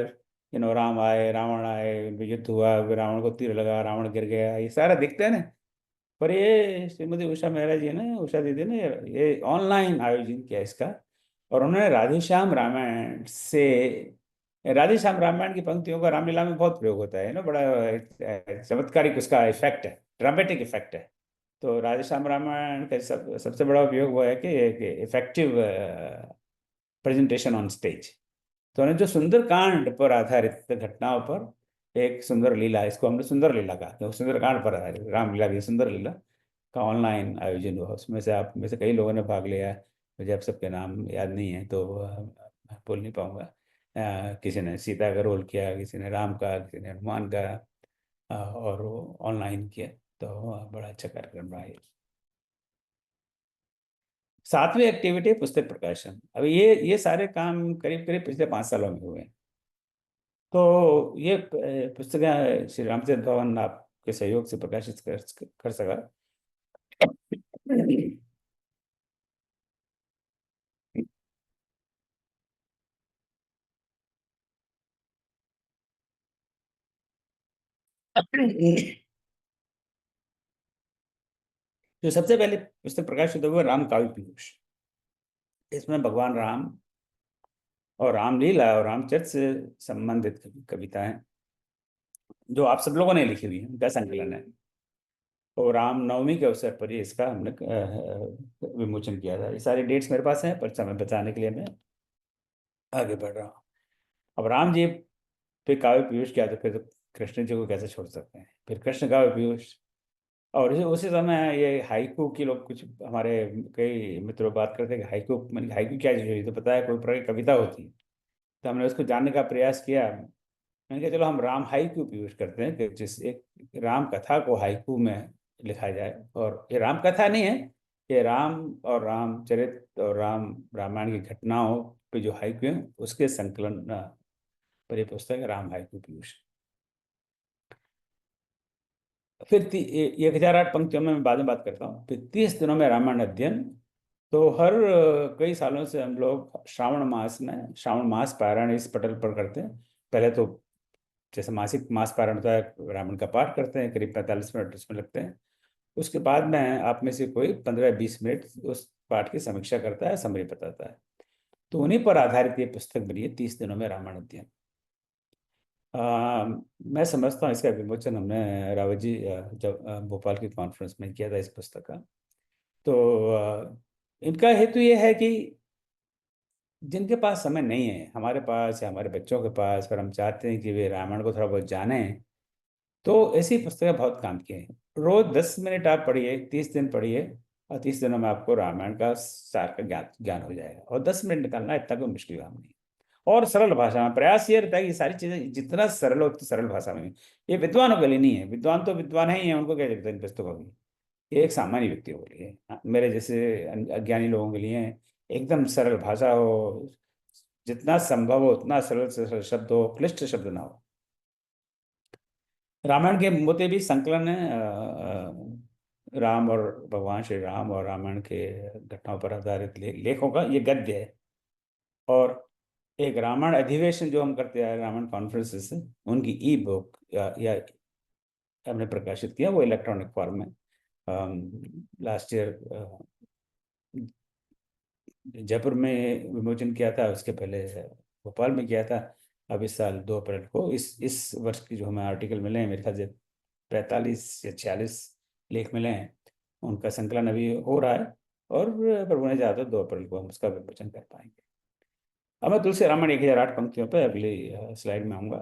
राम आए, रावण आए, युद्ध हुआ, रावण को तीर लगा, रावण गिर गया, ये सारा दिखते हैं ना। पर ये श्रीमती उषा मेहरा जी ने, उषा दीदी ने ये ऑनलाइन आयोजन किया इसका। और उन्होंने राधे श्याम रामायण की पंक्तियों का रामलीला में बहुत प्रयोग होता है ना, बड़ा चमत्कारिक उसका इफेक्ट है, ड्रामेटिक इफेक्ट है। तो राधे श्याम रामायण का सबसे बड़ा उपयोग हुआ है कि इफेक्टिव प्रेजेंटेशन ऑन स्टेज। तो उन्होंने जो सुंदरकांड पर आधारित घटनाओं पर एक सुंदर लीला, इसको हमने सुंदर लीला कहा, तो सुंदरकांड पर आधारित रामलीला की सुंदर लीला का ऑनलाइन आयोजन हुआ। उसमें से आप में से कई लोगों ने भाग लिया है। मुझे अब सबके नाम याद नहीं है, तो बोल नहीं पाऊंगा। किसी ने सीता का रोल किया, किसी ने राम का, किसी ने हनुमान का, और वो ऑनलाइन किया। तो बड़ा अच्छा कार्यक्रम रहा ये। 7वीं एक्टिविटी पुस्तक प्रकाशन। अब ये सारे काम करीब करीब पिछले 5 सालों में हुए हैं। तो ये पुस्तकें श्री रामचंद्र भवन आपके सहयोग से प्रकाशित कर सका। जो सबसे पहले पुस्तक प्रकाशित हुआ, राम काव्य पीयूष। इसमें भगवान राम और रामलीला और रामचरित से संबंधित कविताएं, जो आप सब लोगों ने लिखी हुई है, उनका संकलन है। और रामनवमी के अवसर पर ही इसका हमने विमोचन किया था। ये सारी डेट्स मेरे पास हैं, पर समय बचाने के लिए मैं आगे बढ़ रहा हूँ। अब राम जी पे काव्य पीयूष किया, तो फिर तो कृष्ण जी को कैसे छोड़ सकते हैं। फिर कृष्ण काव्य पीयूष। और उसी समय ये हाइकू की लोग, कुछ हमारे कई मित्रों बात करते हैं कि हाइकू, मैंने कहा, हाइकू क्या चीज़ है? ये तो पता है कोई प्रकार की कविता होती है। तो हमने उसको जानने का प्रयास किया। मैंने कहा चलो हम राम हाइकू पीयूष करते हैं, कि जिस एक राम कथा को हाइकू में लिखा जाए। और ये राम कथा नहीं है, ये राम और रामचरित और रामायण की घटनाओं पे जो हाइकू है, उसके संकलन पर ये पुस्तक है, राम हाइकू पीयूष। फिर 1008 पंक्तियों में मैं बाद में बात करता हूँ। फिर 30 दिनों में रामायण अध्ययन। तो हर कई सालों से हम लोग श्रावण मास पारायण इस पटल पर करते हैं। पहले तो जैसे मासिक मास पारायण होता है, रामायण का पाठ करते हैं, करीब 45 मिनट उसमें लगते हैं। उसके बाद में आप में से कोई 15-20 मिनट उस पाठ की समीक्षा करता है, समरी बताता है। तो उन्हीं पर आधारित ये पुस्तक बनी है, 30 दिनों में रामायण अध्ययन। मैं समझता हूँ इसका विमोचन हमने रावत जी जब भोपाल की कॉन्फ्रेंस में किया था इस पुस्तक का। तो इनका हेतु ये है कि जिनके पास समय नहीं है, हमारे पास या हमारे बच्चों के पास, पर हम चाहते हैं कि वे रामायण को थोड़ा बहुत जाने, तो ऐसी पुस्तकें बहुत काम की हैं। रोज 10 मिनट आप पढ़िए, 30 दिन पढ़िए, और 30 दिनों में आपको रामायण का सार का ज्ञान ज्ञान हो जाएगा। और 10 मिनट निकालना इतना कोई मुश्किल काम नहीं। और सरल भाषा में प्रयास ये रहता है कि सारी चीजें जितना सरल हो उतनी सरल भाषा में। ये विद्वानों के लिए नहीं है, विद्वान तो विद्वान है ही है, उनको क्या जरूरत है इन पुस्तकों की। ये एक सामान्य व्यक्तियों के लिए, मेरे जैसे अज्ञानी लोगों के लिए एकदम सरल भाषा हो, जितना संभव हो उतना सरल से सरल शब्द हो, क्लिष्ट शब्द ना हो। रामायण के मोते भी संकलन है, राम और भगवान श्री राम और रामायण के घटनाओं पर आधारित लेखों का ये गद्य है। और एक रामायण अधिवेशन जो हम करते हैं, रामायण कॉन्फ्रेंसेस, उनकी ई बुक या हमने प्रकाशित किया, वो इलेक्ट्रॉनिक फॉर्म में लास्ट ईयर जयपुर में विमोचन किया था, उसके पहले भोपाल में किया था। अब इस साल 2 अप्रैल को इस वर्ष की जो हमें आर्टिकल मिले हैं, मेरे ख्याल से 45 या 46 लेख मिले हैं, उनका संकलन अभी हो रहा है। और प्रभु ने चाहा तो 2 अप्रैल को हम उसका विमोचन कर पाएंगे। अब मैं तुलसी रामायण 1008 पंक्तियों पर अगली स्लाइड में आऊंगा।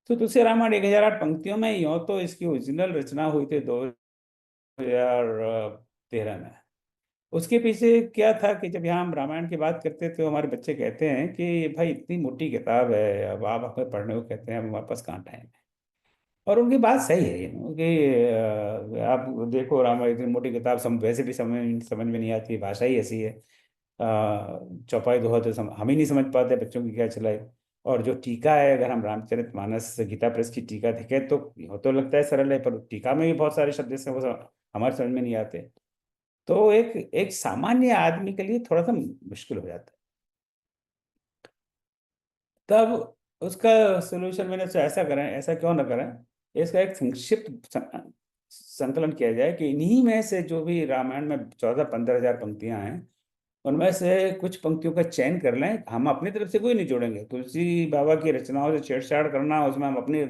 तो तुलसी रामायण 1008 पंक्तियों में, यूँ तो इसकी ओरिजिनल रचना हुई थी 2013 में। उसके पीछे क्या था कि जब यहाँ हम रामायण की बात करते थे तो हमारे बच्चे कहते हैं कि भाई इतनी मोटी किताब है, अब आप हमें पढ़ने को कहते हैं, हमारे पास कहाँ टाइम है। और उनकी बात सही है कि आप देखो, रामायण इतनी मोटी किताब वैसे भी समझ समझ में नहीं आती, भाषा ही ऐसी है। चौपाई दोहा तो हम ही नहीं समझ पाते, बच्चों की क्या चलाई। और जो टीका है, अगर हम रामचरितमानस गीता प्रेस की टीका देखें तो वो तो लगता है सरल है, पर टीका में भी बहुत सारे शब्द इसमें वो हमारे समझ में नहीं आते। तो एक एक सामान्य आदमी के लिए थोड़ा सा मुश्किल हो जाता है। तब उसका सोल्यूशन मैंने सोचा ऐसा करें, ऐसा क्यों ना करें, इसका एक संक्षिप्त संकलन किया जाए कि इन्हीं में से जो भी रामायण में 14-15 हजार पंक्तियां हैं, उनमें से कुछ पंक्तियों का चयन कर लें। हम अपनी तरफ से कोई नहीं जोड़ेंगे, तुलसी बाबा की रचनाओं से छेड़छाड़ करना, उसमें हम अपनी,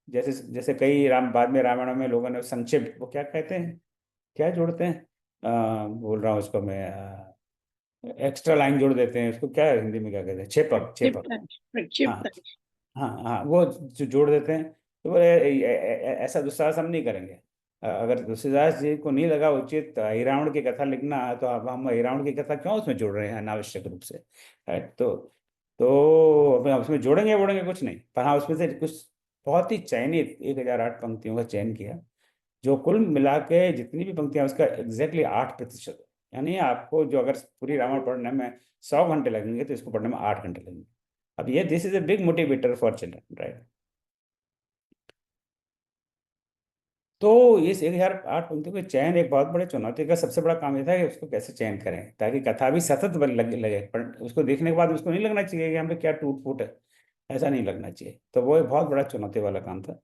जैसे जैसे कई बाद में रामायणों में लोगों ने संक्षिप्त, वो क्या कहते हैं, क्या जोड़ते हैं, बोल रहा हूँ उसको मैं, एक्स्ट्रा लाइन जोड़ देते हैं, उसको क्या हिंदी में क्या कहते हैं, छेपक छेपक। प्रक्षिप्त हाँ प्रक्षिप्त। हाँ हाँ, वो जो जोड़ देते हैं। तो बोले ऐसा दुस्साहस हम नहीं करेंगे। अगर तुलसीदास जी को नहीं लगा उचित हिरावण की कथा लिखना, तो अब हम हिरावण की कथा क्यों उसमें जोड़ रहे हैं अनावश्यक रूप से। राइट। तो अब हम उसमें जोड़ेंगे वोड़ेंगे कुछ नहीं, पर हाँ उसमें से कुछ बहुत ही चयनित 1008 पंक्तियों का चयन किया, जो कुल मिला के जितनी भी पंक्तियां, उसका एग्जैक्टली 8%। यानी आपको जो अगर पूरी रामायण पढ़ने में 100 घंटे लगेंगे, तो इसको पढ़ने में 8 घंटे लगेंगे। अब ये this is a big motivator for children, right. तो इस 1008 पंक्तियों के चयन एक बहुत बड़े चुनौती का सबसे बड़ा काम ये था कि उसको कैसे चयन करें ताकि कथा भी सतत लगे, पर उसको देखने के बाद उसको नहीं लगना चाहिए कि हमें क्या टूट फूट है, ऐसा नहीं लगना चाहिए। तो वो एक बहुत बड़ा चुनौती वाला काम था।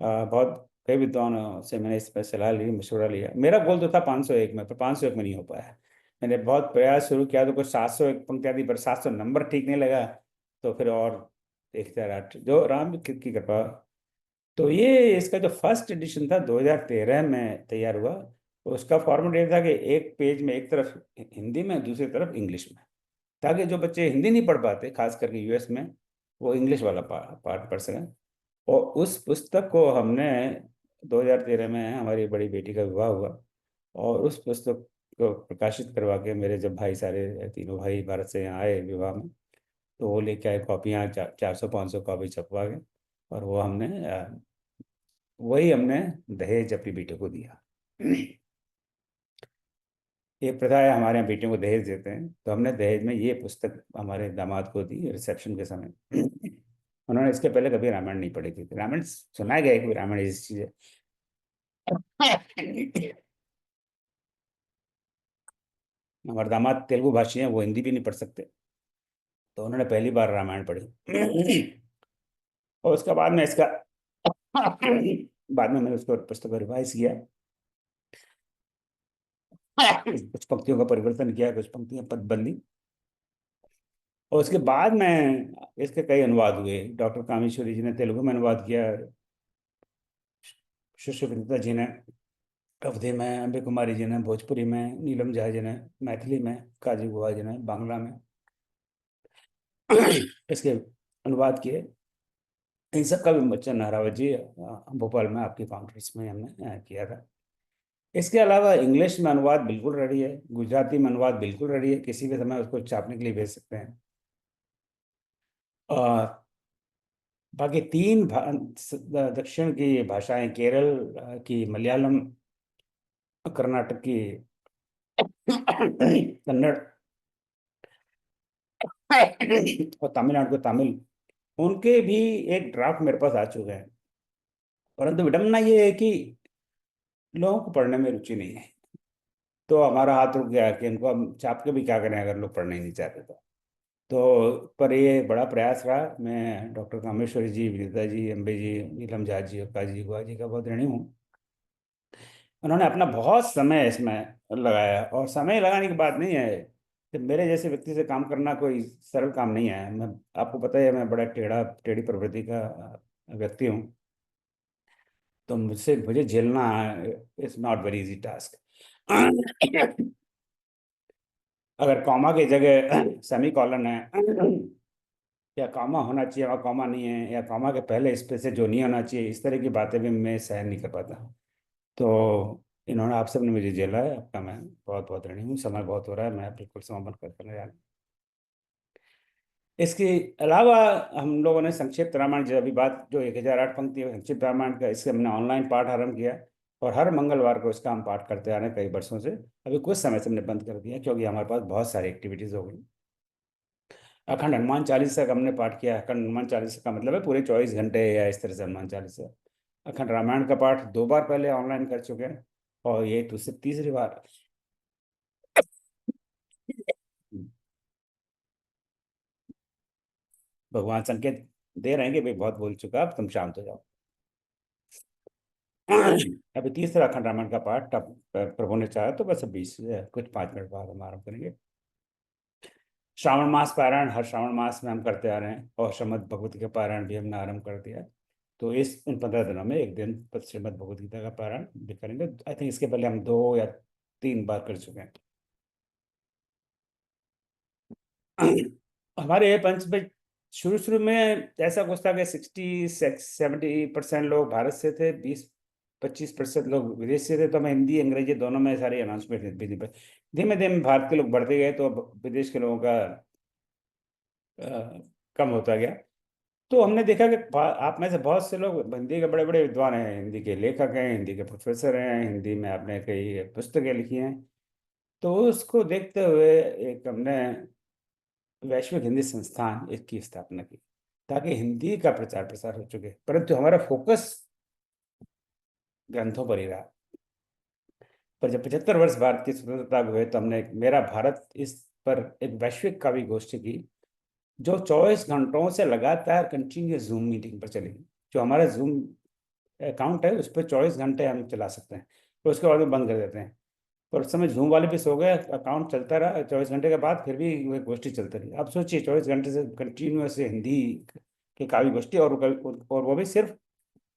बहुत कई विद्वानों से मैंने इस पर सलाह ली, मशवरा लिया। मेरा गोल तो था 501 में, पर 501 में नहीं हो पाया। मैंने बहुत प्रयास शुरू किया, तो कुछ 701 पंक्तियां थी, पर 700 नंबर ठीक नहीं लगा। तो फिर और 1008, जो राम की कृपा। तो ये इसका जो फर्स्ट एडिशन था 2013 में तैयार हुआ। तो उसका फॉर्मेट ये था कि एक पेज में एक तरफ हिंदी में, दूसरी तरफ इंग्लिश में, ताकि जो बच्चे हिंदी नहीं पढ़ पाते, खास करके यूएस में, वो इंग्लिश वाला पार्ट पढ़ सकें। और उस पुस्तक को हमने 2013 में हमारी बड़ी बेटी का विवाह हुआ, और उस पुस्तक को प्रकाशित करवा के मेरे जब भाई, सारे तीनों भाई भारत से यहाँ आए विवाह में, तो वो लेके आए कॉपियाँ, 400-500 कॉपी छपवा के। और वो वही हमने दहेज अपनी बेटे को दिया। एक प्रथा है, हमारे यहाँ बेटियों को दहेज देते हैं, तो हमने दहेज में ये पुस्तक हमारे दामाद को दी रिसेप्शन के समय। उन्होंने इसके पहले कभी रामायण नहीं पढ़ी थी, रामायण सुना गया है कि रामायण ऐसी चीज है। हमारे दामाद तेलुगु भाषी हैं, वो हिंदी भी नहीं पढ़ सकते, तो उन्होंने पहली बार रामायण पढ़ी। और उसके बाद में इसका बाद में मैंने उसको पुस्तक को रिवाइज किया, कुछ पंक्तियों का परिवर्तन किया, कुछ पंक्तियां पद बदली, और उसके बाद में इसके कई अनुवाद हुए। डॉक्टर कामेश्वरी जी ने तेलुगु में अनुवाद किया, शिष्य विनीता जी ने अवधी में, अम्बे कुमारी जी ने भोजपुरी में, नीलम झा जी ने मैथिली में, काजी गुहा जी ने बांग्ला में इसके अनुवाद किए। इन सब का विमोचन नाहरावत जी भोपाल में आपकी कॉन्फ्रेंस में हमने किया था। इसके अलावा इंग्लिश में अनुवाद बिल्कुल रेडी है, गुजराती में अनुवाद बिल्कुल रेडी है, किसी भी समय उसको छापने के लिए भेज सकते हैं। और बाकी तीन दक्षिण की भाषाएं, केरल की मलयालम, कर्नाटक की कन्नड़ और तमिलनाडु को तमिल, उनके भी एक ड्राफ्ट मेरे पास आ चुके हैं। परंतु विडंबना ये है कि लोगों को पढ़ने में रुचि नहीं है, तो हमारा हाथ रुक गया कि इनको हम छाप के भी क्या करें अगर लोग पढ़ना ही नहीं चाहते पर ये बड़ा प्रयास रहा। मैं डॉक्टर कामेश्वरी जी, विनीता जी, अम्बे जी, नीलम झा जी और काजी गुहा जी का बहुत ऋणी हूँ। उन्होंने अपना बहुत समय इसमें लगाया, और समय लगाने की बात नहीं है कि मेरे जैसे व्यक्ति से काम करना कोई सरल काम नहीं है। मैं, आपको पता है, मैं बड़ा टेढ़ी प्रवृत्ति का व्यक्ति हूँ, तो मुझसे मुझे झेलना is not very easy task. अगर कॉमा की जगह सेमी कॉलन है, या कॉमा होना चाहिए वहाँ कॉमा नहीं है, या कॉमा के पहले स्पेस है जो नहीं होना चाहिए, इस तरह की बातें भी मैं सहन नहीं कर पाता। तो इन्होंने, आप सबने मुझे झेला है, आपका मैं बहुत बहुत ऋणी हूँ। समय बहुत हो रहा है, मैं बिल्कुल समापन करने जा रहा हूँ। इसके अलावा हम लोगों ने संक्षिप्त रामायण, जो अभी बात, जो 1008 पंक्ति है संक्षिप्त रामायण का, इससे हमने ऑनलाइन पाठ आरंभ किया, और हर मंगलवार को इसका हम पाठ करते आ रहे हैं कई वर्षों से। अभी कुछ समय से हमने बंद कर दिया क्योंकि हमारे पास बहुत सारी एक्टिविटीज हो गई। अखंड हनुमान चालीसा का हमने पाठ किया। अखंड हनुमान चालीसा का मतलब है पूरे 24 घंटे या इस तरह से हनुमान चालीसा। अखंड रामायण का पाठ 2 बार पहले ऑनलाइन कर चुके हैं, और ये दूसरी तीसरी बार। भगवान संकेत दे रहे हैं कि भाई बहुत बोल चुका, अब तुम शांत हो जाओ। अभी तीसरा अखंड रामायण का पाठ, अब प्रभु ने चाहा तो बस 5 मिनट बाद हम आरम्भ करेंगे। श्रावण मास पारायण हर श्रावण मास में हम करते आ रहे हैं, और श्रीमद् भगवत गीता का पारायण भी हमने आरंभ कर दिया है। तो इस इन 15 दिनों में एक दिन श्रीमद् भगवत गीता का पारायण भी करेंगे। आई थिंक इसके पहले हम 2 या 3 बार कर चुके हैं। हमारे पंच में शुरू शुरू में ऐसा कुछ था कि 60-70% लोग भारत से थे, 20-25% लोग विदेश से थे। तो मैं हिंदी अंग्रेजी दोनों में सारी अनाउंसमेंट भी दी। धीमे धीमे भारत के लोग बढ़ते गए, तो अब विदेश के लोगों का कम होता गया। तो हमने देखा कि आप में से बहुत से लोग हिंदी के बड़े बड़े विद्वान हैं, हिंदी के लेखक हैं, हिंदी के प्रोफेसर हैं, हिंदी में आपने कई पुस्तकें लिखी हैं। तो उसको देखते हुए एक हमने वैश्विक हिंदी संस्थान एक की स्थापना की, ताकि हिंदी का प्रचार प्रसार हो चुके। परंतु हमारा फोकस ग्रंथों पर ही रहा। पर जब 75 वर्ष भारत की स्वतंत्रता हुए, तो हमने मेरा भारत इस पर एक वैश्विक काव्य गोष्ठी की, जो 24 घंटों से लगातार कंटिन्यूस जूम मीटिंग पर चलेगी। जो हमारा जूम अकाउंट है उस पर 24 घंटे हम चला सकते हैं, तो उसके बाद में बंद कर देते हैं। पर उस समय जूम वाले भी सो गए, अकाउंट चलता रहा 24 घंटे के बाद, फिर भी वह गोष्ठी चलती रही। अब सोचिए 24 घंटे से कंटिन्यूस हिंदी की काव्य गोष्ठी, और वो भी सिर्फ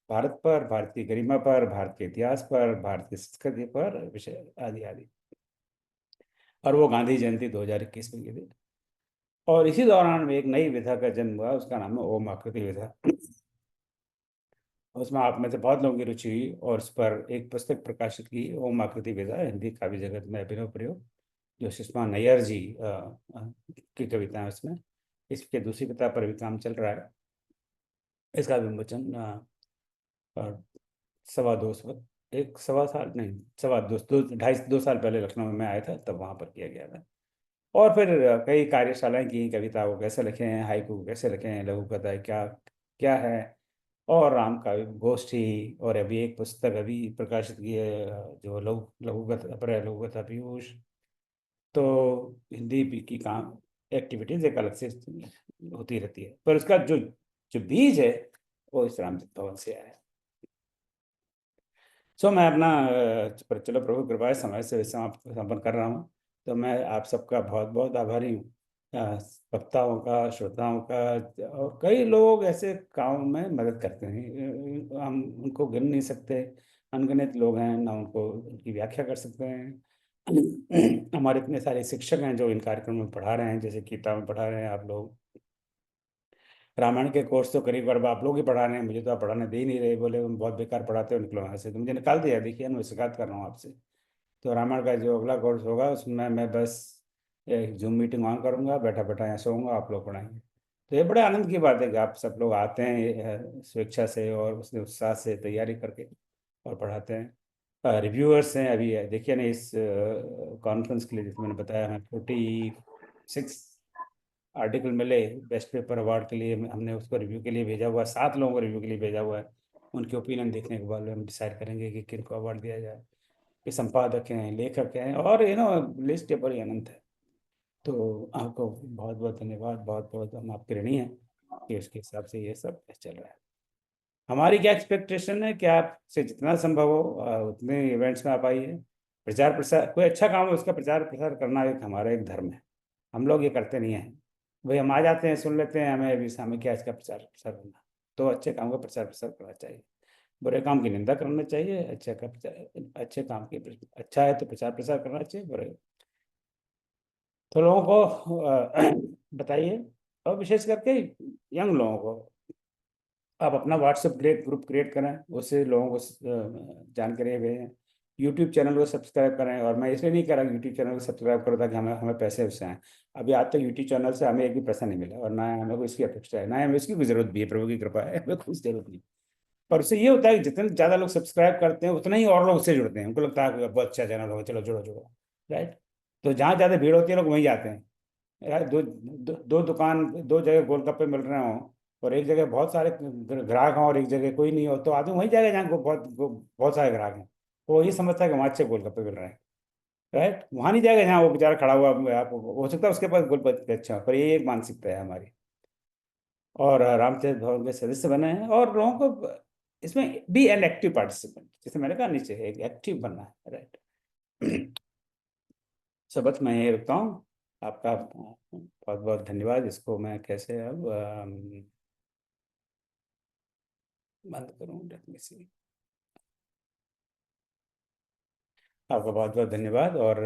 भारत पर, भारत की गरिमा पर, भारत के इतिहास पर, भारत की संस्कृति पर, विषय आदि आदि। और वो गांधी जयंती 2021 में की थी। और इसी दौरान में एक नई विधा का जन्म हुआ, उसका नाम है ओम आकृति विधा। उसमें आप में से बहुत लोगों की रुचि हुई, और उस पर एक पुस्तक प्रकाशित की, ओम आकृति विदा, हिंदी काव्य जगत में अभिनव प्रयोग, जो सुषमा नैयर जी की कविता है उसमें। इसके दूसरी किताब पर भी काम चल रहा है। इसका विमोचन अ, 2.25 एक सवा साल नहीं, 2.5 2 साल पहले लखनऊ में मैं आया था, तब वहाँ पर किया गया था। और फिर कई कार्यशालाएं की, कविता को कैसे लिखें, हाइकू को कैसे लिखें, लघु कथा क्या क्या है, और राम काव्य गोष्ठी। और अभी एक पुस्तक अभी प्रकाशित की है, जो लघु कथा पर है, लघु कथा पीयूष। तो हिंदी की काम एक्टिविटीज एक अलग से होती रहती है, पर उसका जो जो बीज है वो इस रामचंद्र भवन से आया। सो मैं अपना चलो प्रभु कृपा है समय से समाप्त संपन्न कर रहा हूँ। तो मैं आप सबका बहुत बहुत आभारी हूँ, वक्ताओं का, श्रोताओं का। और कई लोग ऐसे काम में मदद करते हैं, हम उनको गिन नहीं सकते। अनगिनत लोग हैं, ना उनको उनकी व्याख्या कर सकते हैं। हमारे इतने सारे शिक्षक हैं जो इन कार्यक्रमों में पढ़ा रहे हैं, जैसे गीता में पढ़ा रहे हैं आप लोग। रामायण के कोर्स तो करीब करीब आप लोग ही पढ़ा रहे हैं, मुझे तो आप पढ़ाने दे ही नहीं रहे, बोले तुम बहुत बेकार पढ़ाते हो, निकलो यहाँ से। तो मुझे निकाल दिया, देखिए मैं शिकायत कर रहा हूँ आपसे। तो रामायण का जो अगला कोर्स होगा उसमें मैं बस एक जूम मीटिंग ऑन करूंगा, बैठा बैठा यहाँ सोऊंगा, आप लोग पढ़ाएंगे। तो ये बड़े आनंद की बात है कि आप सब लोग आते हैं स्वेच्छा से और उसने उत्साह से तैयारी करके और पढ़ाते हैं। रिव्यूअर्स हैं अभी, देखिए ना, इस कॉन्फ्रेंस के लिए जैसे मैंने बताया, हमें 46 आर्टिकल मिले बेस्ट पेपर अवार्ड के लिए। हमने उसको रिव्यू के लिए भेजा हुआ है, 7 लोगों को रिव्यू के लिए भेजा हुआ है। उनके ओपिनियन देखने के बाद हम डिसाइड करेंगे कि किन को अवार्ड दिया जाए। ये संपादक हैं, लेखक हैं, और लिस्ट बड़ी अनंत है। तो आपको बहुत बहुत धन्यवाद, बहुत बहुत हम आपके ऋणी हैं कि उसके हिसाब से ये सब चल रहा है। हमारी क्या एक्सपेक्टेशन है कि आपसे जितना संभव हो उतने इवेंट्स में आप आइए। प्रचार प्रसार, कोई अच्छा काम है उसका प्रचार प्रसार करना एक हमारा एक धर्म है। हम लोग ये करते नहीं हैं। भाई हम आ जाते हैं, सुन लेते हैं, हमें अभी हमें क्या इसका प्रचार प्रसार करना। तो अच्छे काम का प्रचार प्रसार करना चाहिए, बुरे काम की निंदा करना चाहिए, अच्छे का प्रचार, अच्छे काम की, अच्छा है तो प्रचार प्रसार करना चाहिए, बुरे तो लोगों को बताइए। और विशेष करके यंग लोगों को आप अपना व्हाट्सएप ग्रुप क्रिएट करें, उससे लोगों को जानकारी भेजें। यूट्यूब चैनल को सब्सक्राइब करें, और मैं इसलिए नहीं कह रहा कि यूट्यूब चैनल को सब्सक्राइब करो ताकि हमें हमें पैसे उससे आए। अभी आज तक यूट्यूब चैनल से हमें एक भी पैसा नहीं मिला, और ना हमें को इसकी अपेक्षा है, ना हमें इसकी कोई जरूरत भी है, प्रभु की कृपा है, हमें कुछ जरूरत नहीं। पर उससे ये होता है कि जितने ज़्यादा लोग सब्सक्राइब करते हैं उतना ही और लोग उससे जुड़ते हैं, उनको लगता है कि बहुत अच्छा चैनल होगा, चलो जुड़ो जुड़ो। राइट। तो जहाँ ज़्यादा भीड़ होती है लोग वहीं जाते हैं। यार दो दुकान, दो जगह गोलगप्पे मिल रहे हो, और एक जगह बहुत सारे ग्राहक हों और एक जगह कोई नहीं हो, तो आदमी वहीं जाएगा जहाँ बहुत सारे ग्राहक हैं। वो ये समझता है कि वहाँ अच्छे गोलगप्पे मिल रहे हैं। राइट, वहाँ नहीं जाएगा जहाँ वो बेचारा खड़ा हुआ है, आप हो सकता है उसके पास गोलगप्पे अच्छा हो, पर ये एक मानसिकता है हमारी। और रामचरित भवन के सदस्य बने हैं, और लोगों को इसमें बी एन एक्टिव पार्टिसिपेंट, जैसे मैंने कहा नीचे एक एक्टिव बनना है। राइट। सबक मैं यही रुकता हूँ। आपका बहुत बहुत धन्यवाद। इसको मैं कैसे अब बंद करूँ, लेट मी सी। आपका बहुत बहुत धन्यवाद। और